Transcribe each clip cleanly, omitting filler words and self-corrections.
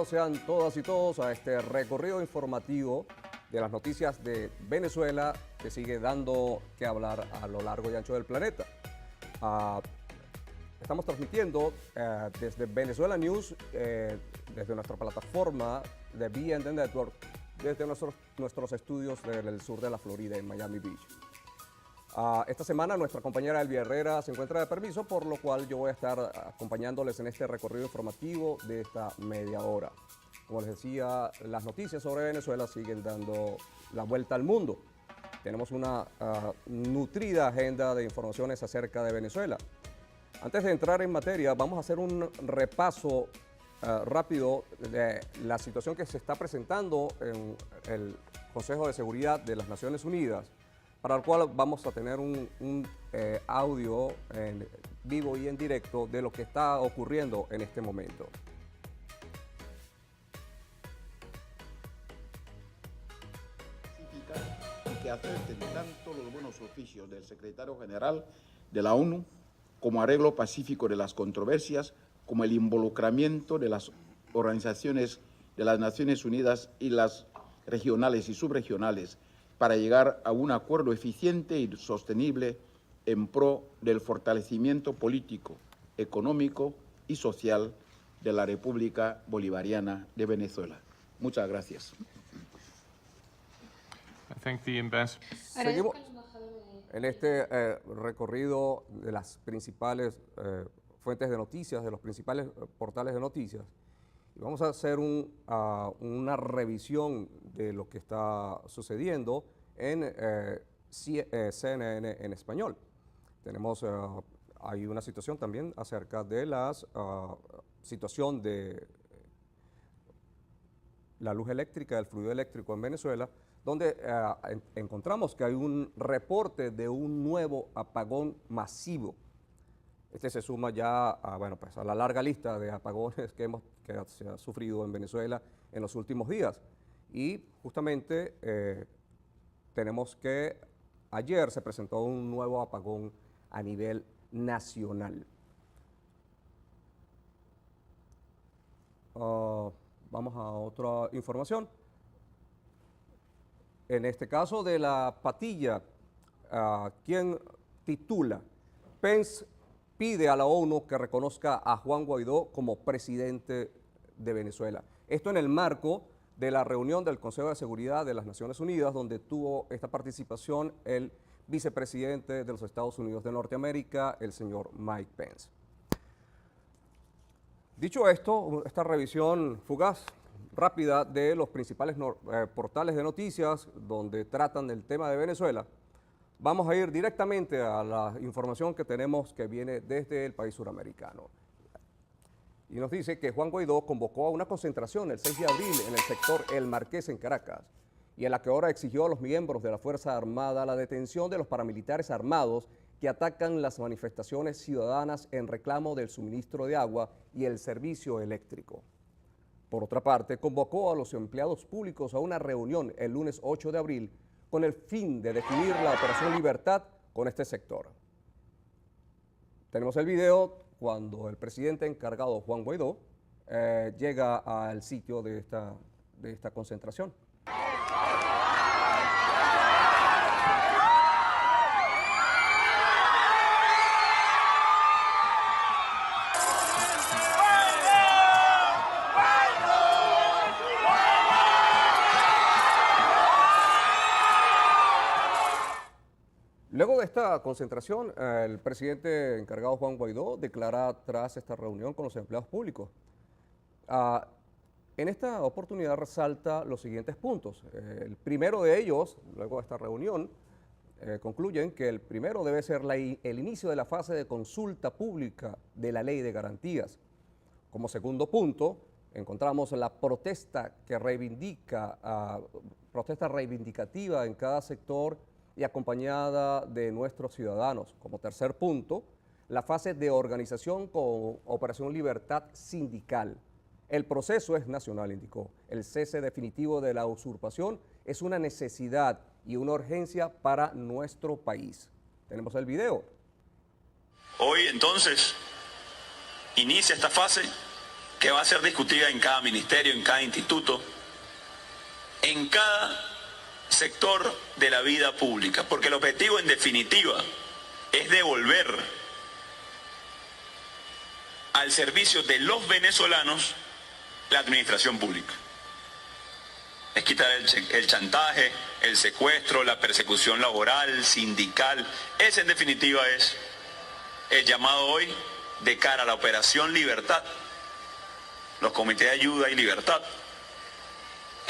bienvenidos sean todas y todos a este recorrido informativo de las noticias de Venezuela que sigue dando que hablar a lo largo y ancho del planeta. Estamos transmitiendo desde Venezuela News, desde nuestra plataforma de BND Network, desde nuestros estudios del sur de la Florida, en Miami Beach. Esta semana nuestra compañera Elvia Herrera se encuentra de permiso, por lo cual yo voy a estar acompañándoles en este recorrido informativo de esta media hora. Como les decía, las noticias sobre Venezuela siguen dando la vuelta al mundo. Tenemos una nutrida agenda de informaciones acerca de Venezuela. Antes de entrar en materia, vamos a hacer un repaso rápido de la situación que se está presentando en el Consejo de Seguridad de las Naciones Unidas, para el cual vamos a tener un audio en vivo y en directo de lo que está ocurriendo en este momento. Y que acepten tanto los buenos oficios del secretario general de la ONU como arreglo pacífico de las controversias, como el involucramiento de las organizaciones de las Naciones Unidas y las regionales y subregionales para llegar a un acuerdo eficiente y sostenible en pro del fortalecimiento político, económico y social de la República Bolivariana de Venezuela. Muchas gracias. Seguimos en este recorrido de las principales fuentes de noticias, de los principales portales de noticias. Y vamos a hacer una revisión de lo que está sucediendo en CNN en español. Hay una situación también acerca de la situación de la luz eléctrica, el fluido eléctrico en Venezuela, donde encontramos que hay un reporte de un nuevo apagón masivo. Este se suma ya a la larga lista de apagones que se ha sufrido en Venezuela en los últimos días. Y justamente tenemos que ayer se presentó un nuevo apagón a nivel nacional. Vamos a otra información. En este caso de la Patilla, quien titula Pence pide a la ONU que reconozca a Juan Guaidó como presidente de Venezuela. Esto en el marco de la reunión del Consejo de Seguridad de las Naciones Unidas, donde tuvo esta participación el vicepresidente de los Estados Unidos de Norteamérica, el señor Mike Pence. Dicho esto, esta revisión fugaz, rápida de los principales portales de noticias donde tratan del tema de Venezuela, vamos a ir directamente a la información que tenemos que viene desde el país suramericano. Y nos dice que Juan Guaidó convocó a una concentración el 6 de abril en el sector El Marqués en Caracas, y en la que ahora exigió a los miembros de la Fuerza Armada la detención de los paramilitares armados que atacan las manifestaciones ciudadanas en reclamo del suministro de agua y el servicio eléctrico. Por otra parte, convocó a los empleados públicos a una reunión el lunes 8 de abril con el fin de definir la Operación Libertad con este sector. Tenemos el video cuando el presidente encargado, Juan Guaidó, llega al sitio de esta concentración. Luego de esta concentración, el presidente encargado Juan Guaidó declara tras esta reunión con los empleados públicos. En esta oportunidad resalta los siguientes puntos. El primero de ellos, luego de esta reunión, concluyen que el primero debe ser el inicio de la fase de consulta pública de la Ley de Garantías. Como segundo punto, encontramos la protesta que protesta reivindicativa en cada sector y acompañada de nuestros ciudadanos. Como tercer punto, la fase de organización con Operación Libertad sindical. El proceso es nacional, indicó. El cese definitivo de la usurpación es una necesidad y una urgencia para nuestro país. Tenemos el video. Hoy, entonces, inicia esta fase que que va a ser discutida en cada ministerio, en cada instituto, en cada sector de la vida pública, porque el objetivo en definitiva es devolver al servicio de los venezolanos la administración pública. Es quitar el chantaje, el secuestro, la persecución laboral, sindical. Ese en definitiva es el llamado hoy de cara a la Operación Libertad, los comités de ayuda y libertad,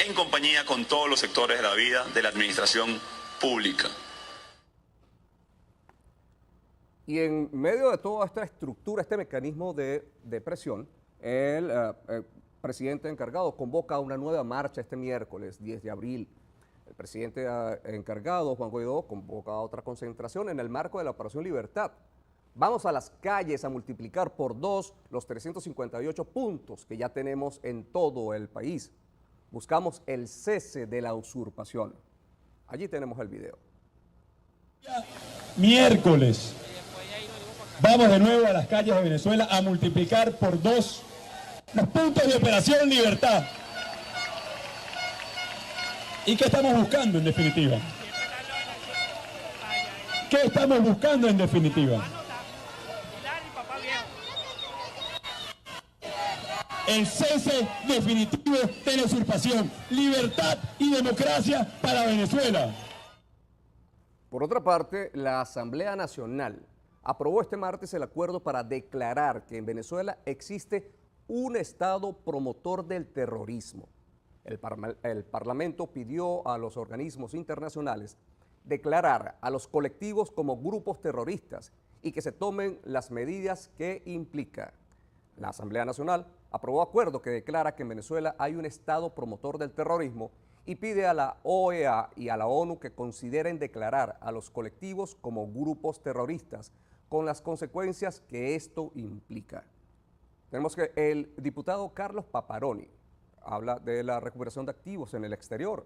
en compañía con todos los sectores de la vida de la administración pública. Y en medio de toda esta estructura, este mecanismo de presión, el presidente encargado convoca una nueva marcha este miércoles 10 de abril. El presidente encargado, Juan Guaidó, convoca otra concentración en el marco de la Operación Libertad. Vamos a las calles a multiplicar por 2 los 358 puntos que ya tenemos en todo el país. Buscamos el cese de la usurpación. Allí tenemos el video. Miércoles. Vamos de nuevo a las calles de Venezuela a multiplicar por 2 los puntos de Operación Libertad. ¿Y qué estamos buscando en definitiva? ¿Qué estamos buscando en definitiva? El cese definitivo de la usurpación, libertad y democracia para Venezuela. Por otra parte, la Asamblea Nacional aprobó este martes el acuerdo para declarar que en Venezuela existe un Estado promotor del terrorismo. El Parlamento pidió a los organismos internacionales declarar a los colectivos como grupos terroristas y que se tomen las medidas que implica. La Asamblea Nacional aprobó acuerdo que declara que en Venezuela hay un Estado promotor del terrorismo y pide a la OEA y a la ONU que consideren declarar a los colectivos como grupos terroristas con las consecuencias que esto implica. Tenemos que el diputado Carlos Paparoni habla de la recuperación de activos en el exterior.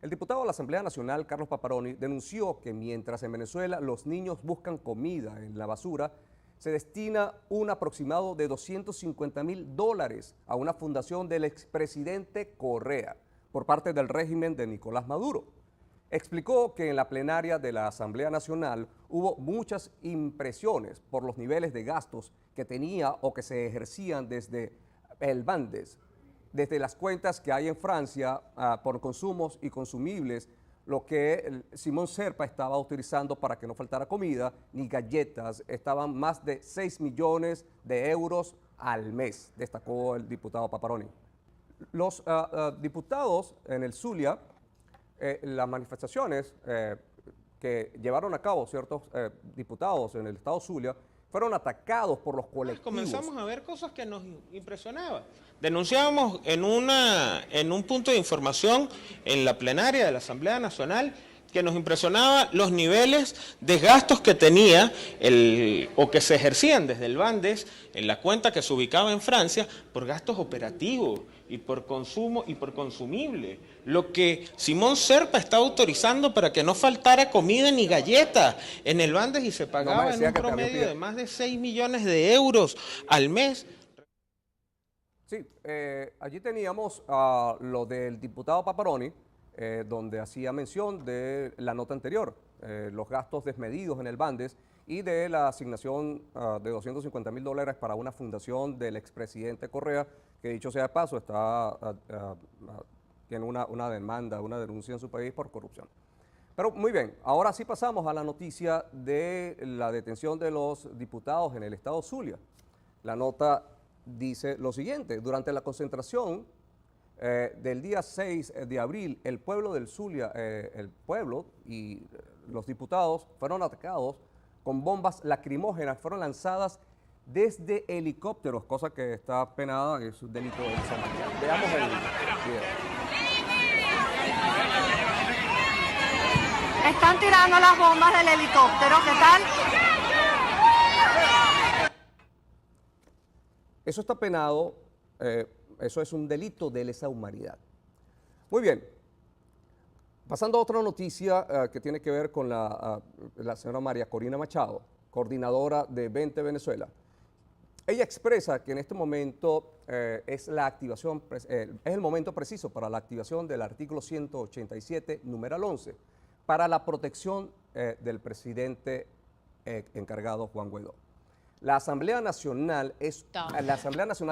El diputado de la Asamblea Nacional, Carlos Paparoni, denunció que mientras en Venezuela los niños buscan comida en la basura, se destina un aproximado de $250.000 a una fundación del expresidente Correa por parte del régimen de Nicolás Maduro. Explicó que en la plenaria de la Asamblea Nacional hubo muchas impresiones por los niveles de gastos que tenía o que se ejercían desde el Bandes, desde las cuentas que hay en Francia por consumos y consumibles, lo que Simón Serpa estaba utilizando para que no faltara comida ni galletas, estaban más de 6 millones de euros al mes, destacó el diputado Paparoni. Los diputados en el Zulia, las manifestaciones que llevaron a cabo ciertos diputados en el estado Zulia, fueron atacados por los colectivos. Comenzamos a ver cosas que nos impresionaban. Denunciábamos en un punto de información en la plenaria de la Asamblea Nacional que nos impresionaba los niveles de gastos que tenía o que se ejercían desde el Bandes en la cuenta que se ubicaba en Francia por gastos operativos y por consumo y por consumible. Lo que Simón Serpa estaba autorizando para que no faltara comida ni galletas en el Bandes y se pagaba en un promedio de más de 6 millones de euros al mes. Sí, allí teníamos lo del diputado Paparoni, donde hacía mención de la nota anterior, los gastos desmedidos en el Bandes y de la asignación de $250.000 para una fundación del expresidente Correa, que dicho sea de paso, tiene una demanda, una denuncia en su país por corrupción. Pero muy bien, ahora sí pasamos a la noticia de la detención de los diputados en el estado Zulia. La nota dice lo siguiente: durante la concentración del día 6 de abril, el pueblo del Zulia, el pueblo y los diputados fueron atacados con bombas lacrimógenas, fueron lanzadas desde helicópteros, cosa que está penada, es un delito de lesa humanidad. Veamos el video. Están tirando las bombas del helicóptero, ¿qué tal? Eso está penado, eso es un delito de lesa humanidad. Muy bien, pasando a otra noticia que tiene que ver con la señora María Corina Machado, coordinadora de Vente Venezuela. Ella expresa que en este momento es el momento preciso para la activación del artículo 187, numeral 11, para la protección del presidente encargado Juan Guaidó. La Asamblea Nacional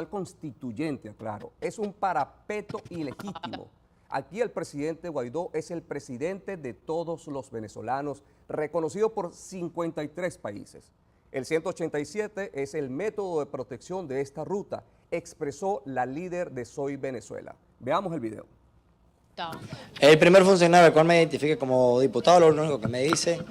Constituyente, claro, es un parapeto ilegítimo. Aquí el presidente Guaidó es el presidente de todos los venezolanos, reconocido por 53 países. El 187 es el método de protección de esta ruta, expresó la líder de Soy Venezuela. Veamos el video. El primer funcionario al cual me identifique como diputado, lo único que me dice,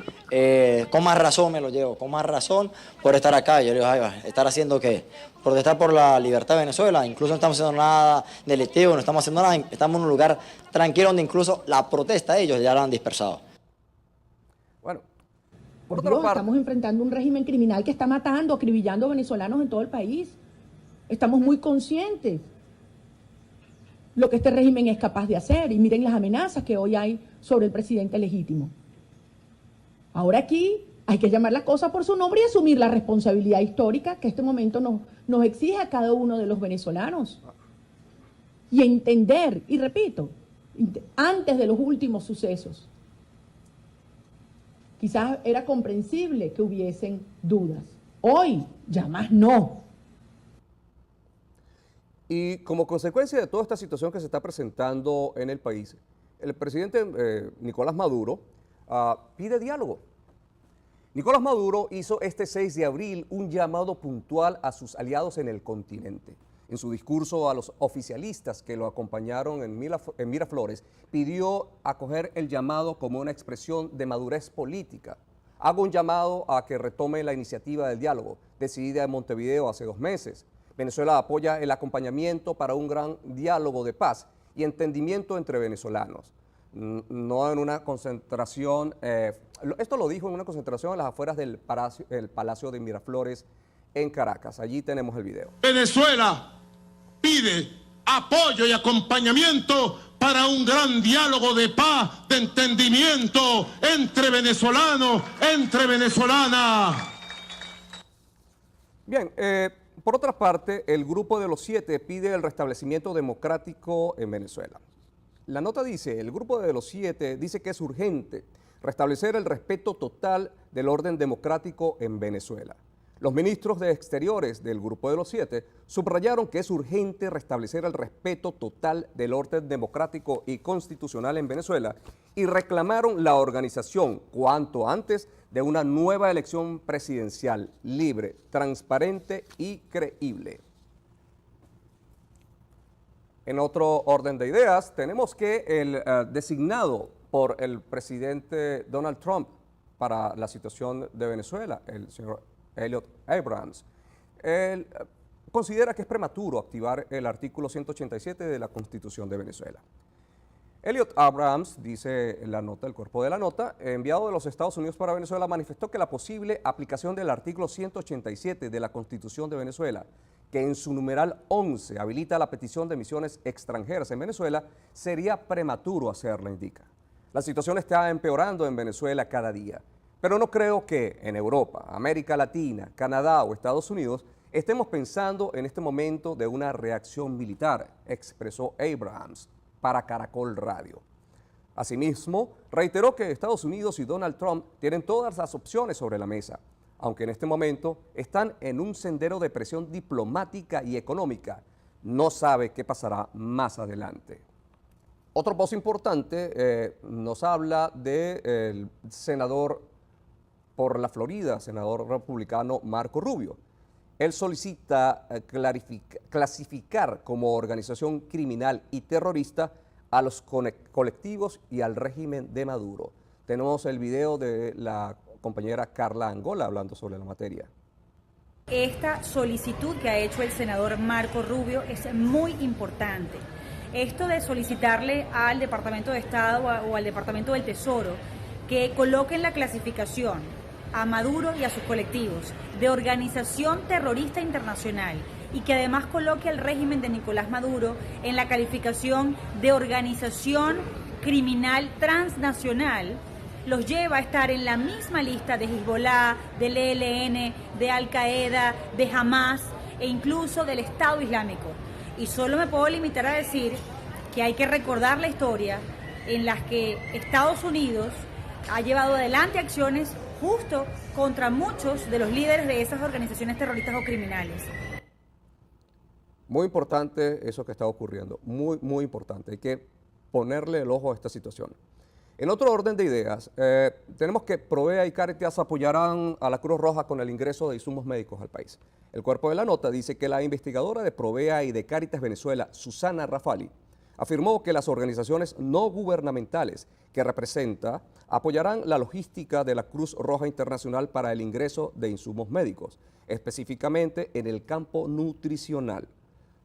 con más razón me lo llevo, con más razón por estar acá. Yo le digo, ay, va, ¿estar haciendo qué? Protestar por la libertad de Venezuela. Incluso no estamos haciendo nada delictivo, no estamos haciendo nada, estamos en un lugar tranquilo donde incluso la protesta ellos ya la han dispersado. Bueno, por Dios, estamos enfrentando un régimen criminal que está matando, acribillando venezolanos en todo el país. Estamos muy conscientes lo que este régimen es capaz de hacer, y miren las amenazas que hoy hay sobre el presidente legítimo. Ahora aquí hay que llamar las cosas por su nombre y asumir la responsabilidad histórica que este momento nos exige a cada uno de los venezolanos. Y entender, y repito, antes de los últimos sucesos, quizás era comprensible que hubiesen dudas. Hoy, ya más no. Y como consecuencia de toda esta situación que se está presentando en el país, el presidente Nicolás Maduro pide diálogo. Nicolás Maduro hizo este 6 de abril un llamado puntual a sus aliados en el continente. En su discurso a los oficialistas que lo acompañaron en Miraflores, pidió acoger el llamado como una expresión de madurez política. Hago un llamado a que retome la iniciativa del diálogo, decidida en Montevideo hace 2 meses. Venezuela apoya el acompañamiento para un gran diálogo de paz y entendimiento entre venezolanos. No en una concentración, esto lo dijo en una concentración a las afueras del Palacio de Miraflores en Caracas. Allí tenemos el video. Venezuela pide apoyo y acompañamiento para un gran diálogo de paz, de entendimiento entre venezolanos, entre venezolanas. Bien, por otra parte, el Grupo de los 7 pide el restablecimiento democrático en Venezuela. La nota dice, el Grupo de los 7 dice que es urgente restablecer el respeto total del orden democrático en Venezuela. Los ministros de Exteriores del Grupo de los 7 subrayaron que es urgente restablecer el respeto total del orden democrático y constitucional en Venezuela y reclamaron la organización cuanto antes de una nueva elección presidencial libre, transparente y creíble. En otro orden de ideas, tenemos que el designado por el presidente Donald Trump para la situación de Venezuela, el señor Elliot Abrams, él considera que es prematuro activar el artículo 187 de la Constitución de Venezuela. Elliot Abrams, dice la nota, el cuerpo de la nota, enviado de los Estados Unidos para Venezuela, manifestó que la posible aplicación del artículo 187 de la Constitución de Venezuela, que en su numeral 11 habilita la petición de misiones extranjeras en Venezuela, sería prematuro hacerla, indica. La situación está empeorando en Venezuela cada día, pero no creo que en Europa, América Latina, Canadá o Estados Unidos estemos pensando en este momento de una reacción militar, expresó Abrams para Caracol Radio. Asimismo, reiteró que Estados Unidos y Donald Trump tienen todas las opciones sobre la mesa, aunque en este momento están en un sendero de presión diplomática y económica. No sabe qué pasará más adelante. Otro post importante nos habla del senador por la Florida, senador republicano Marco Rubio. Él solicita clasificar como organización criminal y terrorista a los colectivos y al régimen de Maduro. Tenemos el video de la compañera Carla Angola hablando sobre la materia. Esta solicitud que ha hecho el senador Marco Rubio es muy importante. Esto de solicitarle al Departamento de Estado o al Departamento del Tesoro que coloquen la clasificación a Maduro y a sus colectivos de organización terrorista internacional y que además coloque al régimen de Nicolás Maduro en la calificación de organización criminal transnacional, los lleva a estar en la misma lista de Hezbollah, del ELN, de Al Qaeda, de Hamas, e incluso del Estado Islámico. Y solo me puedo limitar a decir que hay que recordar la historia en las que Estados Unidos ha llevado adelante acciones justo contra muchos de los líderes de esas organizaciones terroristas o criminales. Muy importante eso que está ocurriendo, muy importante. Hay que ponerle el ojo a esta situación. En otro orden de ideas, tenemos que Provea y Cáritas apoyarán a la Cruz Roja con el ingreso de insumos médicos al país. El cuerpo de la nota dice que la investigadora de Provea y de Cáritas Venezuela, Susana Rafali, afirmó que las organizaciones no gubernamentales que representa apoyarán la logística de la Cruz Roja Internacional para el ingreso de insumos médicos, específicamente en el campo nutricional.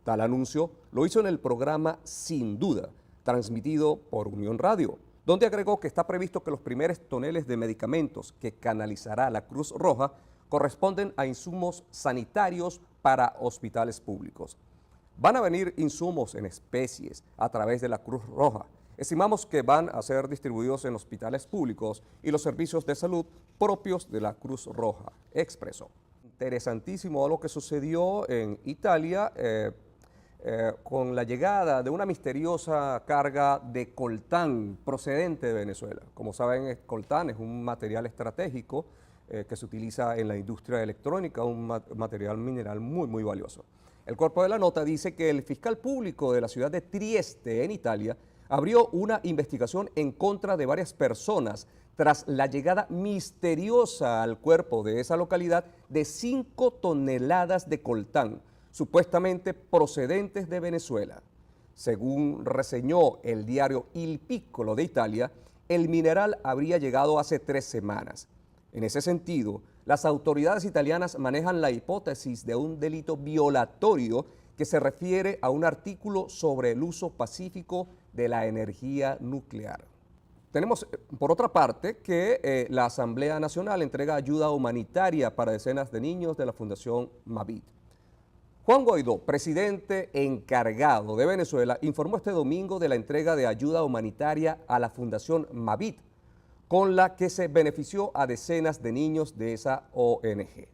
Tal anuncio lo hizo en el programa Sin Duda, transmitido por Unión Radio, donde agregó que está previsto que los primeros toneles de medicamentos que canalizará la Cruz Roja corresponden a insumos sanitarios para hospitales públicos. Van a venir insumos en especies a través de la Cruz Roja. Estimamos que van a ser distribuidos en hospitales públicos y los servicios de salud propios de la Cruz Roja, expresó. Interesantísimo lo que sucedió en Italia con la llegada de una misteriosa carga de coltán procedente de Venezuela. Como saben, el coltán es un material estratégico que se utiliza en la industria electrónica, un material mineral muy valioso. El cuerpo de la nota dice que el fiscal público de la ciudad de Trieste, en Italia, abrió una investigación en contra de varias personas tras la llegada misteriosa al cuerpo de esa localidad de 5 toneladas de coltán, supuestamente procedentes de Venezuela. Según reseñó el diario Il Piccolo de Italia, el mineral habría llegado hace 3 semanas. En ese sentido, las autoridades italianas manejan la hipótesis de un delito violatorio que se refiere a un artículo sobre el uso pacífico de la energía nuclear. Tenemos, por otra parte, que la Asamblea Nacional entrega ayuda humanitaria para decenas de niños de la Fundación Mavit. Juan Guaidó, presidente encargado de Venezuela, informó este domingo de la entrega de ayuda humanitaria a la Fundación Mavit, con la que se benefició a decenas de niños de esa ONG.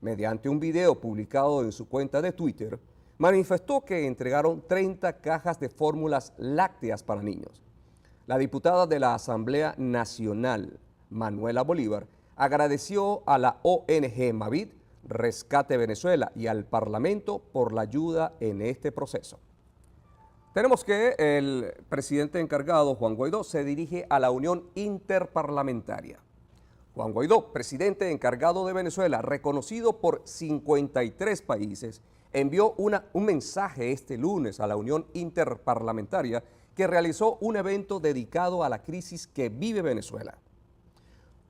Mediante un video publicado en su cuenta de Twitter, manifestó que entregaron 30 cajas de fórmulas lácteas para niños. La diputada de la Asamblea Nacional, Manuela Bolívar, agradeció a la ONG Mavit, Rescate Venezuela y al Parlamento por la ayuda en este proceso. Tenemos que el presidente encargado, Juan Guaidó, se dirige a la Unión Interparlamentaria. Juan Guaidó, presidente encargado de Venezuela, reconocido por 53 países, envió un mensaje este lunes a la Unión Interparlamentaria que realizó un evento dedicado a la crisis que vive Venezuela.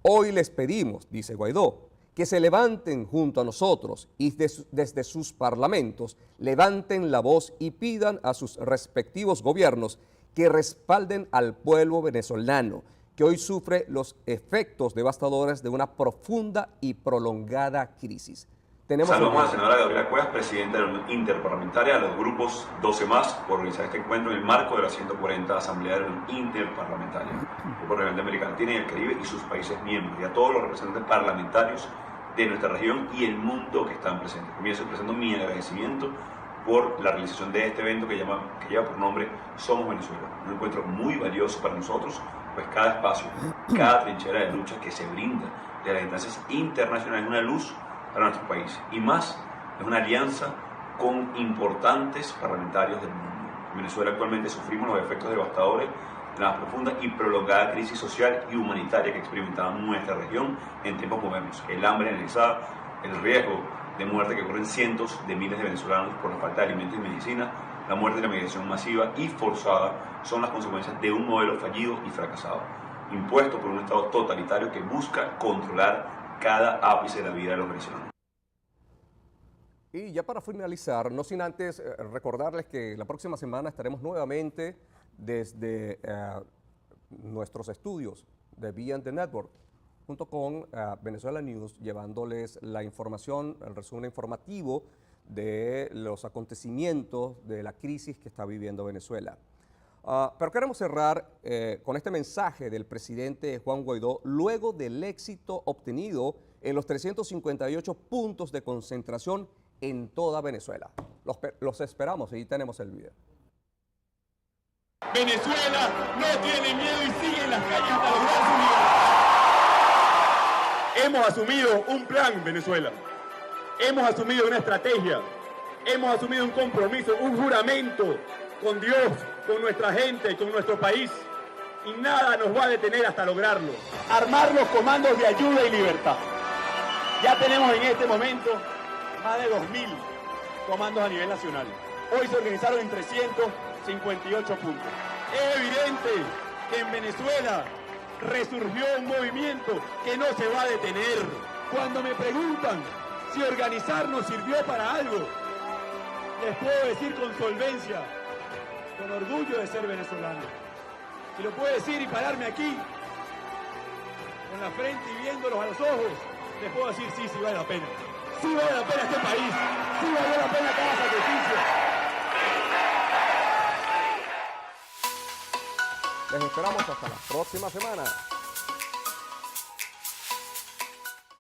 Hoy les pedimos, dice Guaidó, que se levanten junto a nosotros y desde sus parlamentos levanten la voz y pidan a sus respectivos gobiernos que respalden al pueblo venezolano, que hoy sufre los efectos devastadores de una profunda y prolongada crisis. Saludamos a la senadora Gabriela Cuevas, presidenta de la Unión Interparlamentaria, a los grupos 12 más por organizar este encuentro en el marco de la 140 Asamblea de la Unión Interparlamentaria, por el de América Latina y el Caribe y sus países miembros, y a todos los representantes parlamentarios de nuestra región y el mundo que están presentes. Comienzo expresando mi agradecimiento por la realización de este evento que lleva por nombre Somos Venezuela, un encuentro muy valioso para nosotros, pues cada espacio, cada trinchera de lucha que se brinda de las instancias internacionales es una luz para nuestro país, y más es una alianza con importantes parlamentarios del mundo. En Venezuela actualmente sufrimos los efectos devastadores de la profunda y prolongada crisis social y humanitaria que experimentaba nuestra región en tiempos modernos. El hambre generalizada, el riesgo de muerte que corren cientos de miles de venezolanos por la falta de alimentos y medicina, la muerte y la migración masiva y forzada son las consecuencias de un modelo fallido y fracasado, impuesto por un Estado totalitario que busca controlar cada ápice de la vida de los venezolanos. Y ya para finalizar, no sin antes recordarles que la próxima semana estaremos nuevamente desde nuestros estudios de Beyond the Network, junto con Venezuela News, llevándoles la información, el resumen informativo de los acontecimientos de la crisis que está viviendo Venezuela. Pero queremos cerrar con este mensaje del presidente Juan Guaidó luego del éxito obtenido en los 358 puntos de concentración en toda Venezuela. Los esperamos y tenemos el video. Venezuela no tiene miedo y sigue en las calles hasta lograr su libertad. Hemos asumido un plan, Venezuela. Hemos asumido una estrategia. Hemos asumido un compromiso, un juramento con Dios, con nuestra gente, con nuestro país. Y nada nos va a detener hasta lograrlo. Armar los comandos de ayuda y libertad. Ya tenemos en este momento más de 2.000 comandos a nivel nacional. Hoy se organizaron en 358 puntos. Es evidente que en Venezuela resurgió un movimiento que no se va a detener. Cuando me preguntan si organizarnos sirvió para algo, les puedo decir con solvencia, con orgullo de ser venezolano. Y lo puedo decir y pararme aquí, con la frente y viéndolos a los ojos, les puedo decir sí, sí vale la pena. Sí vale la pena este país, sí vale la pena cada sacrificio. Les esperamos hasta la próxima semana.